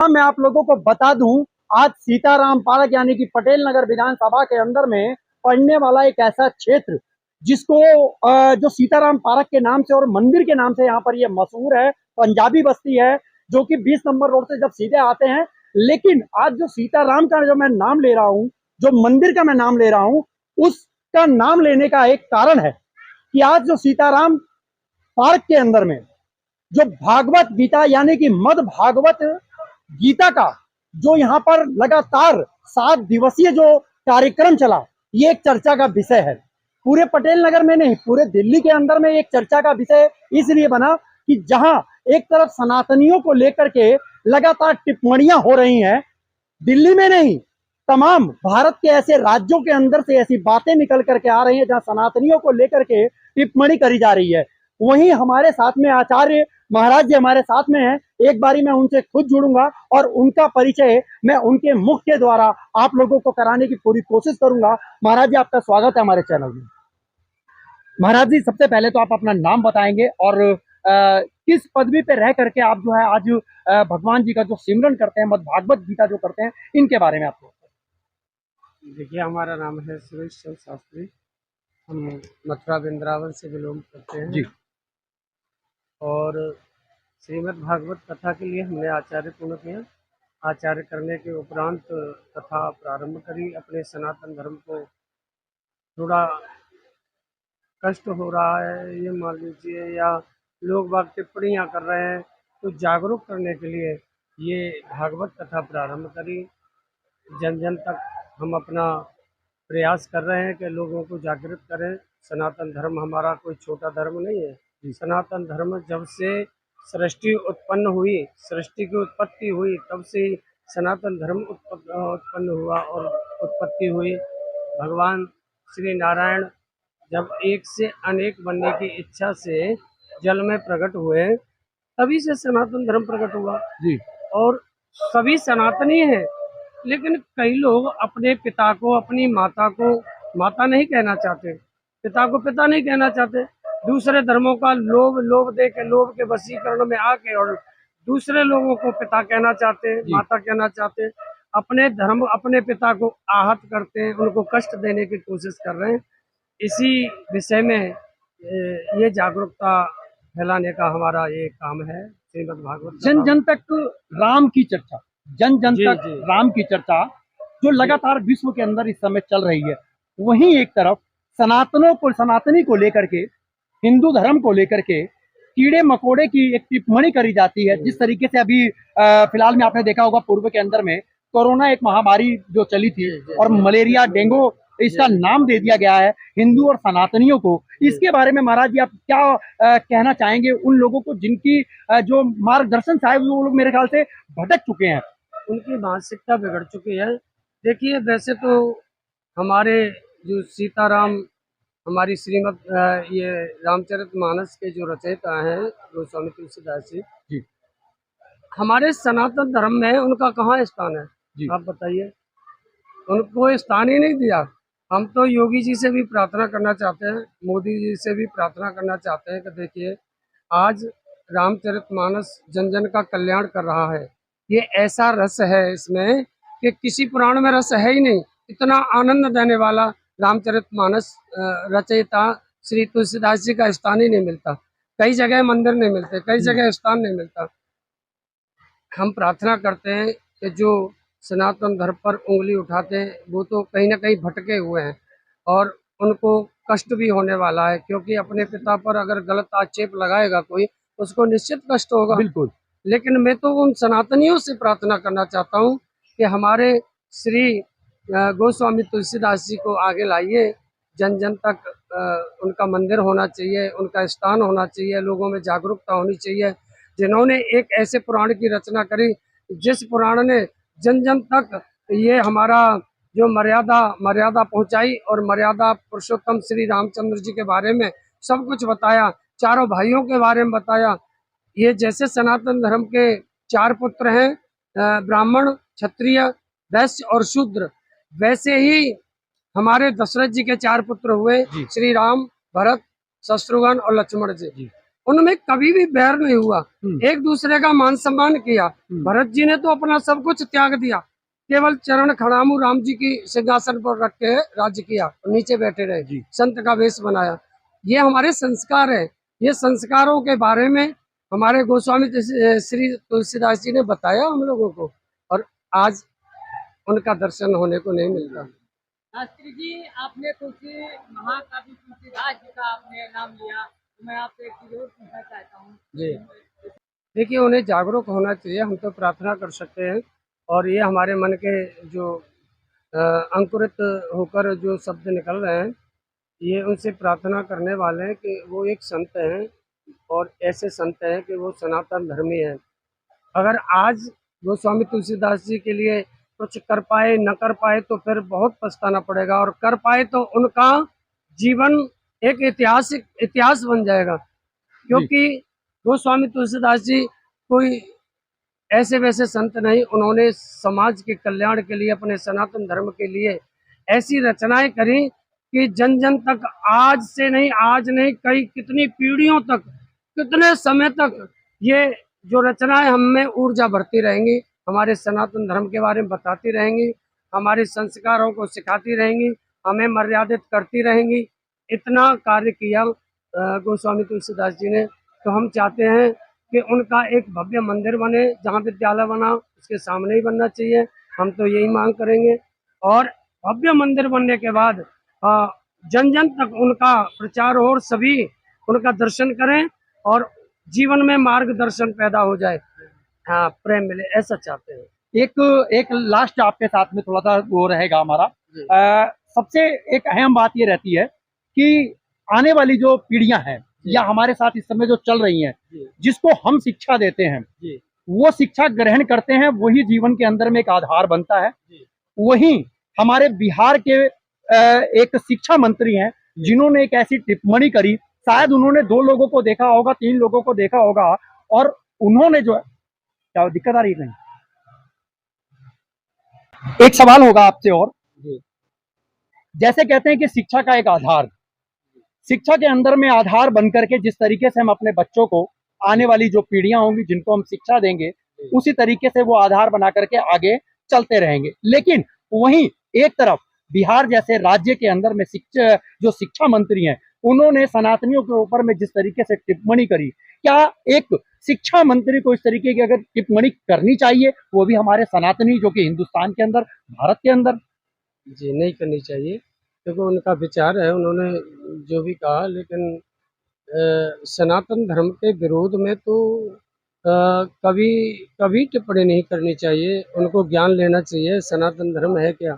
मैं आप लोगों को बता दूं, आज सीताराम पार्क यानी कि पटेल नगर विधानसभा के अंदर में पड़ने वाला एक ऐसा क्षेत्र जिसको जो सीताराम पार्क के नाम से और मंदिर के नाम से यहाँ पर ये मशहूर है, पंजाबी बस्ती है, जो कि 20 नंबर रोड से जब सीधे आते हैं। लेकिन आज जो सीताराम का जो मैं नाम ले रहा हूँ, जो मंदिर का मैं नाम ले रहा हूँ, उसका नाम लेने का एक कारण है कि आज जो सीताराम पार्क के अंदर में जो भागवत गीता यानी कि मद भागवत गीता का जो यहाँ पर लगातार 7 दिवसीय जो कार्यक्रम चला, ये एक चर्चा का विषय है। पूरे पटेल नगर में नहीं, पूरे दिल्ली के अंदर में एक चर्चा का विषय इसलिए बना कि जहां एक तरफ सनातनियों को लेकर के लगातार टिप्पणियां हो रही हैं, दिल्ली में नहीं, तमाम भारत के ऐसे राज्यों के अंदर से ऐसी बातें निकल करके आ रही हैं जहां सनातनियों को लेकर के टिप्पणी करी जा रही है। वहीं हमारे साथ में आचार्य महाराज जी हमारे साथ में हैं। एक बारी मैं उनसे खुद जुड़ूंगा और उनका परिचय मैं उनके मुख के द्वारा आप लोगों को कराने की पूरी कोशिश करूंगा। महाराज जी, आपका स्वागत है हमारे चैनल में। महाराज जी, सबसे पहले तो आप अपना नाम बताएंगे और किस पदवी पे रह करके आप जो है आज भगवान जी का जो सिमरन करते हैं, मद भागवत गीता जो करते हैं, इनके बारे में आपको। देखिए, हमारा नाम है सुरेश चंद्र शास्त्री। हम मथुरा वृंदावन से बिलोंग करते हैं जी। और श्रीमद् भागवत कथा के लिए हमने आचार्य पूर्ण किया। आचार्य करने के उपरांत कथा प्रारंभ करी। अपने सनातन धर्म को थोड़ा कष्ट हो रहा है, ये मान लीजिए, या लोग बाग टिप्पणियाँ कर रहे हैं, तो जागरूक करने के लिए ये भागवत कथा प्रारंभ करी। जन जन तक हम अपना प्रयास कर रहे हैं कि लोगों को जागृत करें। सनातन धर्म हमारा कोई छोटा धर्म नहीं है। सनातन धर्म जब से सृष्टि उत्पन्न हुई, सृष्टि की उत्पत्ति हुई, तब से सनातन धर्म उत्पन्न हुआ और उत्पत्ति हुई। भगवान श्री नारायण जब एक से अनेक बनने की इच्छा से जल में प्रकट हुए, तभी से सनातन धर्म प्रकट हुआ। जी। और सभी सनातनी हैं, लेकिन कई लोग अपने पिता को, अपनी माता को माता नहीं कहना चाहते, पिता को पिता नहीं कहना चाहते। दूसरे धर्मों का लोभ दे के, लोभ के वशीकरण में आके और दूसरे लोगों को पिता कहना चाहते हैं, माता कहना चाहते हैं। अपने धर्म, अपने पिता को आहत करते हैं, उनको कष्ट देने की कोशिश कर रहे हैं। इसी विषय में ये जागरूकता फैलाने का हमारा ये काम है। श्रीमद् भागवत जन जन तक राम की चर्चा, जन जन जी, तक जी। राम की चर्चा जो लगातार विश्व के अंदर इस समय चल रही है, वहीं एक तरफ सनातनी को लेकर के, हिंदू धर्म को लेकर के कीड़े मकोड़े की एक टिप्पणी करी जाती है। जिस तरीके से अभी फिलहाल में आपने देखा होगा, पूर्व के अंदर में कोरोना एक महामारी जो चली थी और मलेरिया डेंगू इसका नाम दे दिया गया है हिंदू और सनातनियों को। इसके बारे में महाराज जी आप क्या कहना चाहेंगे उन लोगों को जिनकी जो मार्गदर्शन साहब वो लोग मेरे ख्याल से भटक चुके हैं? उनकी मानसिकता बिगड़ चुकी है। देखिए, वैसे तो हमारे जो सीताराम, हमारी श्रीमद ये रामचरितमानस के जो रचयिता हैं गोस्वामी तुलसीदास जी, जी। हमारे सनातन धर्म में उनका कहाँ स्थान है? आप बताइए। उनको स्थान ही नहीं दिया। हम तो योगी जी से भी प्रार्थना करना चाहते हैं, मोदी जी से भी प्रार्थना करना चाहते हैं कि देखिए, आज रामचरितमानस जन जन का कल्याण कर रहा है। ये ऐसा रस है इसमें कि किसी पुराण में रस है ही नहीं। इतना आनंद देने वाला रामचरितमानस रचयिता श्री तुलसीदास जी का स्थान ही नहीं मिलता। कई जगह मंदिर नहीं मिलते, कई जगह स्थान नहीं मिलता। हम प्रार्थना करते हैं कि जो सनातन धर्म पर उंगली उठाते हैं वो तो कहीं ना कहीं भटके हुए हैं और उनको कष्ट भी होने वाला है, क्योंकि अपने पिता पर अगर गलत आक्षेप लगाएगा कोई, उसको निश्चित कष्ट होगा। बिल्कुल। लेकिन मैं तो उन सनातनियों से प्रार्थना करना चाहता हूँ कि हमारे श्री गोस्वामी तुलसीदास जी को आगे लाइए। जन जन तक उनका मंदिर होना चाहिए, उनका स्थान होना चाहिए, लोगों में जागरूकता होनी चाहिए। जिन्होंने एक ऐसे पुराण की रचना करी जिस पुराण ने जन जन तक ये हमारा जो मर्यादा पहुंचाई और मर्यादा पुरुषोत्तम श्री रामचंद्र जी के बारे में सब कुछ बताया, चारों भाइयों के बारे में बताया। ये जैसे सनातन धर्म के 4 पुत्र हैं, ब्राह्मण, क्षत्रिय, वैश्य और शूद्र, वैसे ही हमारे दशरथ जी के 4 पुत्र हुए, श्री राम, भरत, शत्रुघ्न और लक्ष्मण जी। उनमें कभी भी बैर नहीं हुआ, एक दूसरे का मान सम्मान किया। भरत जी ने तो अपना सब कुछ त्याग दिया, केवल चरण खड़ामू राम जी की सिंहासन पर रख के राज्य किया, नीचे बैठे रहे, संत का वेश बनाया। ये हमारे संस्कार है। ये संस्कारों के बारे में हमारे गोस्वामी श्री तुलसीदास जी ने बताया हम लोगों को, और आज उनका दर्शन होने को नहीं मिलता। शास्त्री जी, आपने तुलसी महाकवि तुलसीदास जी का आपने नाम लिया, तो मैं आपसे एक चीज और पूछना चाहता हूँ जी, देखिए, उन्हें जागरूक होना चाहिए। हम तो प्रार्थना कर सकते हैं, और ये हमारे मन के जो अंकुरित होकर जो शब्द निकल रहे हैं, ये उनसे प्रार्थना करने वाले हैं कि वो एक संत हैं, और ऐसे संत हैं कि वो सनातन धर्मी हैं। अगर आज गोस्वामी तुलसीदास जी के लिए कुछ कर पाए न कर पाए तो फिर बहुत पछताना पड़ेगा, और कर पाए तो उनका जीवन एक इतिहास बन जाएगा। क्योंकि गोस्वामी तुलसीदास जी कोई ऐसे वैसे संत नहीं, उन्होंने समाज के कल्याण के लिए, अपने सनातन धर्म के लिए ऐसी रचनाएं करी कि जन जन तक, आज से नहीं, आज नहीं, कई कितनी पीढ़ियों तक, कितने समय तक ये जो रचनाएं हम में ऊर्जा भरती रहेंगी, हमारे सनातन धर्म के बारे में बताती रहेंगी, हमारे संस्कारों को सिखाती रहेंगी, हमें मर्यादित करती रहेंगी। इतना कार्य किया गोस्वामी तुलसीदास जी ने। तो हम चाहते हैं कि उनका एक भव्य मंदिर बने, जहाँ विद्यालय बना उसके सामने ही बनना चाहिए। हम तो यही मांग करेंगे, और भव्य मंदिर बनने के बाद जन जन तक उनका प्रचार हो और सभी उनका दर्शन करें, और जीवन में मार्गदर्शन पैदा हो जाए, हाँ, प्रेम मिले, ऐसा चाहते हैं। एक लास्ट आपके साथ में थोड़ा सा वो रहेगा हमारा। सबसे एक अहम बात ये रहती है कि आने वाली जो पीढ़ियां हैं या हमारे साथ इस समय जो चल रही हैं, जिसको हम शिक्षा देते हैं, वो शिक्षा ग्रहण करते हैं, वही जीवन के अंदर में एक आधार बनता है। वही हमारे बिहार के एक शिक्षा मंत्री हैं, जिन्होंने एक ऐसी टिप्पणी करी, शायद उन्होंने 2 लोगों को देखा होगा, 3 लोगों को देखा होगा, और उन्होंने जो, क्या दिक्कत आ रही है? एक सवाल होगा आपसे, और जैसे कहते हैं कि शिक्षा का एक आधार, शिक्षा के अंदर में आधार बनकर के जिस तरीके से हम अपने बच्चों को, आने वाली जो पीढ़ियां होंगी जिनको हम शिक्षा देंगे, उसी तरीके से वो आधार बना करके आगे चलते रहेंगे। लेकिन वहीं एक तरफ बिहार जैसे राज्य के अंदर में जो शिक्षा मंत्री हैं, उन्होंने सनातनियों के ऊपर में जिस तरीके से टिप्पणी करी, क्या एक शिक्षा मंत्री को इस तरीके की अगर टिप्पणी करनी चाहिए, वो भी हमारे सनातनी जो कि हिंदुस्तान के अंदर, भारत के अंदर? जी, नहीं करनी चाहिए, क्योंकि उनका विचार है, उन्होंने जो भी कहा। लेकिन सनातन धर्म के विरोध में तो कभी कभी टिप्पणी नहीं करनी चाहिए। उनको ज्ञान लेना चाहिए, सनातन धर्म है क्या।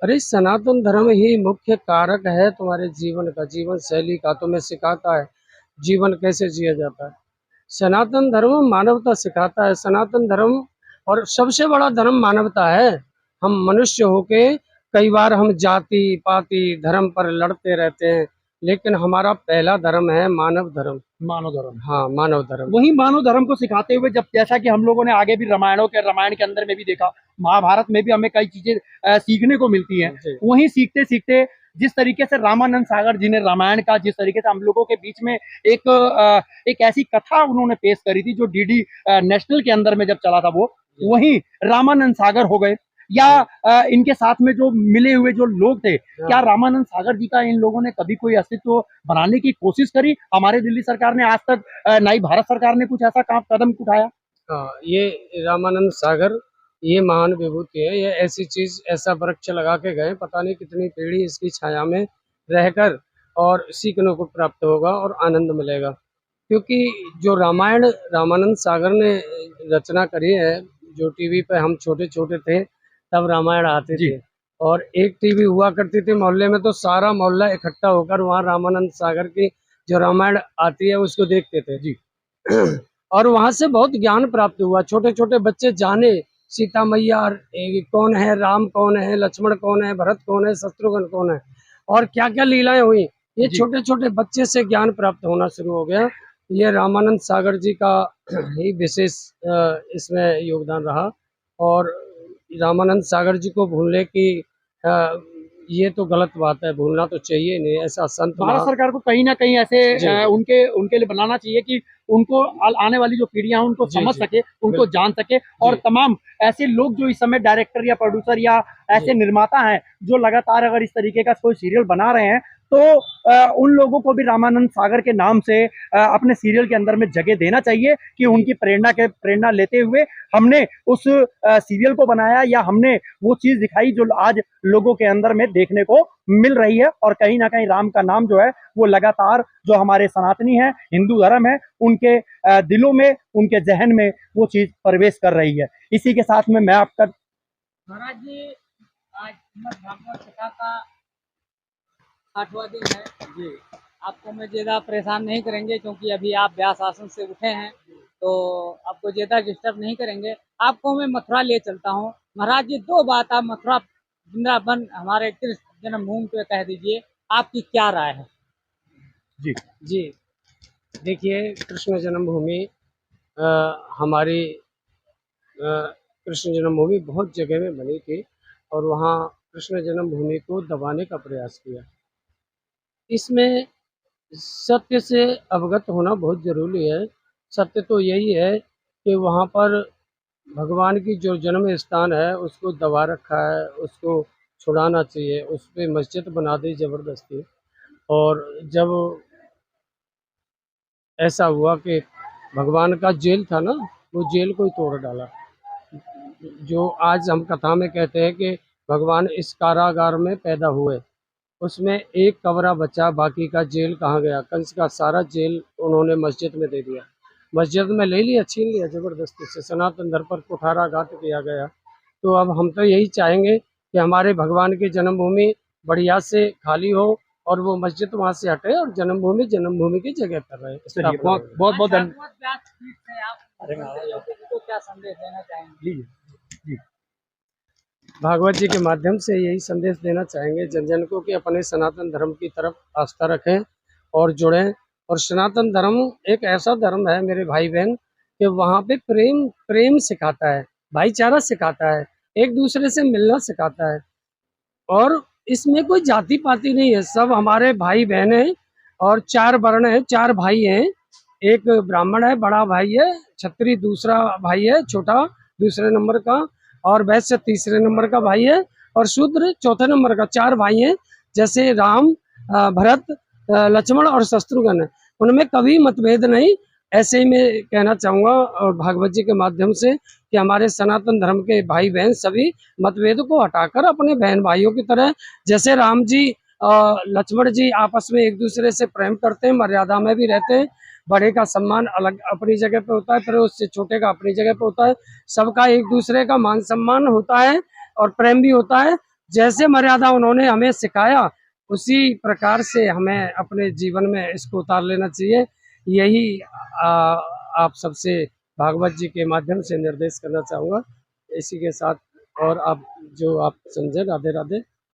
अरे, सनातन धर्म ही मुख्य कारक है तुम्हारे जीवन का, जीवन शैली का, तुम्हें सिखाता है जीवन कैसे जिया जाता है। सनातन धर्म मानवता सिखाता है। सनातन धर्म, और सबसे बड़ा धर्म मानवता है। हम मनुष्य होके कई बार हम जाति पाति धर्म पर लड़ते रहते हैं, लेकिन हमारा पहला धर्म है मानव धर्म। मानव धर्म, हाँ, मानव धर्म। वही मानव धर्म को सिखाते हुए, जब जैसा कि हम लोगों ने आगे भी रामायण के अंदर में भी देखा, महाभारत में भी हमें कई चीजें सीखने को मिलती हैं। वहीं सीखते सीखते जिस तरीके से रामानंद सागर जी ने रामायण का, जिस तरीके से हम लोगों के बीच में एक ऐसी कथा उन्होंने पेश करी थी, जो डीडी नेशनल के अंदर में जब चला था, वो वही रामानंद सागर हो गए, या इनके साथ में जो मिले हुए जो लोग थे, क्या रामानंद सागर जी का इन लोगों ने कभी कोई अस्तित्व बनाने की कोशिश करी? हमारे दिल्ली सरकार ने आज तक, ना ही भारत सरकार ने कुछ ऐसा कदम उठाया। हाँ, ये रामानंद सागर, ये महान विभूति है। ये ऐसी चीज, ऐसा वृक्ष लगा के गए, पता नहीं कितनी पीढ़ी इसकी छाया में रहकर, और सीखने को प्राप्त होगा और आनंद मिलेगा। क्योंकि जो रामायण रामानंद सागर ने रचना करी है, जो टीवी पे हम छोटे छोटे थे तब रामायण आते थे, और एक टीवी हुआ करती थी मोहल्ले में, तो सारा मोहल्ला इकट्ठा होकर वहाँ रामानंद सागर की जो रामायण आती है उसको देखते थे जी। और वहाँ से बहुत ज्ञान प्राप्त हुआ। छोटे छोटे बच्चे जाने सीता मैया कौन है, राम कौन है, लक्ष्मण कौन है, भरत कौन है, शत्रुघ्न कौन है, और क्या क्या लीलाएं हुई, ये छोटे छोटे बच्चे से ज्ञान प्राप्त होना शुरू हो गया। ये रामानंद सागर जी का ही विशेष इसमें योगदान रहा। और रामानंद सागर जी को भूलने की ये तो गलत बात है, भूलना तो चाहिए नहीं। ऐसा संत भारत महा सरकार को कहीं ना कहीं ऐसे जी उनके उनके लिए बनाना चाहिए कि उनको आने वाली जो पीढ़ियां हैं उनको जी समझ जी सके, उनको बिल्कुल जान सके, और जी तमाम ऐसे लोग जो इस समय डायरेक्टर या प्रोड्यूसर या जी ऐसे निर्माता हैं जो लगातार अगर इस तरीके का कोई सीरियल बना रहे हैं, तो उन लोगों को भी रामानंद सागर के नाम से अपने सीरियल के अंदर में जगह देना चाहिए कि उनकी प्रेरणा लेते हुए हमने उस सीरियल को बनाया, या हमने वो चीज दिखाई जो आज लोगों के अंदर में देखने को मिल रही है। और कहीं ना कहीं राम का नाम जो है वो लगातार जो हमारे सनातनी है, हिंदू धर्म है, उनके दिलों में, उनके जहन में वो चीज प्रवेश कर रही है। इसी के साथ में मैं आपका महाराज जी, आज श्रीमद् भागवत कथा का 8वां दिन है जी। आपको मैं ज़्यादा परेशान नहीं करेंगे क्योंकि अभी आप व्यास आसन से उठे हैं, तो आपको ज़्यादा डिस्टर्ब नहीं करेंगे। आपको मैं मथुरा ले चलता हूँ। महाराज जी, 2 बात आप मथुरा वृंदावन हमारे कृष्ण जन्मभूमि पे कह दीजिए, आपकी क्या राय है? जी जी। देखिए, कृष्ण जन्मभूमि अ, हमारी कृष्ण जन्मभूमि बहुत जगह में बनी थी और वहाँ कृष्ण जन्मभूमि को दबाने का प्रयास किया। इसमें सत्य से अवगत होना बहुत ज़रूरी है। सत्य तो यही है कि वहाँ पर भगवान की जो जन्म स्थान है उसको दबा रखा है, उसको छुड़ाना चाहिए, उस पे मस्जिद बना दी ज़बरदस्ती। और जब ऐसा हुआ कि भगवान का जेल था ना, वो जेल को ही तोड़ डाला। जो आज हम कथा में कहते हैं कि भगवान इस कारागार में पैदा हुए, उसमें एक कमरा बचा, बाकी का जेल कहाँ गया? कंस का सारा जेल उन्होंने मस्जिद में दे दिया। मस्जिद में ले लिया, छीन लिया ज़बरदस्ती से, सनातन धर्म पर कुठाराघात किया गया। तो अब हम तो यही चाहेंगे कि हमारे भगवान की जन्मभूमि बढ़िया से खाली हो और वो मस्जिद वहाँ से हटे और जन्मभूमि जन्मभूमि की जगह पर रहे, चलिए, स्थापना बहुत रहे। बहुत आज बहुत भागवत व्यास पीठ से आप अरे लोगों को क्या संदेश देना चाहेंगे? लीजिए जी भागवत जी के माध्यम से यही संदेश देना चाहेंगे जन जन को कि अपने सनातन धर्म की तरफ आस्था रखें और जुड़ें। और सनातन धर्म एक ऐसा धर्म है मेरे भाई बहन कि वहाँ पे प्रेम प्रेम सिखाता है, भाईचारा सिखाता है, एक दूसरे से मिलना सिखाता है। और इसमें कोई जाति पाति नहीं है, सब हमारे भाई बहन हैं। और 4 वर्ण हैं, 4 भाई हैं। एक ब्राह्मण है, बड़ा भाई है, क्षत्रिय दूसरा भाई है, छोटा दूसरे नंबर का, और वैश्य तीसरे नंबर का भाई है, और शूद्र चौथे नंबर का। 4 भाई हैं, जैसे राम, भरत, लक्ष्मण और शत्रुघ्न। उनमें कभी मतभेद नहीं। ऐसे ही मैं कहना चाहूँगा और भागवत जी के माध्यम से कि हमारे सनातन धर्म के भाई बहन सभी मतभेद को हटाकर अपने बहन भाइयों की तरह, जैसे राम जी लक्ष्मण जी आपस में एक दूसरे से प्रेम करते हैं, मर्यादा में भी रहते हैं। बड़े का सम्मान अलग अपनी जगह पे होता है, फिर उससे छोटे का अपनी जगह पे होता है। सबका एक दूसरे का मान सम्मान होता है और प्रेम भी होता है। जैसे मर्यादा उन्होंने हमें सिखाया, उसी प्रकार से हमें अपने जीवन में इसको उतार लेना चाहिए। यही आ, आप सबसे भागवत जी के माध्यम से निर्देश करना चाहूँगा। इसी के साथ और आप जो आप समझे, राधे राधे।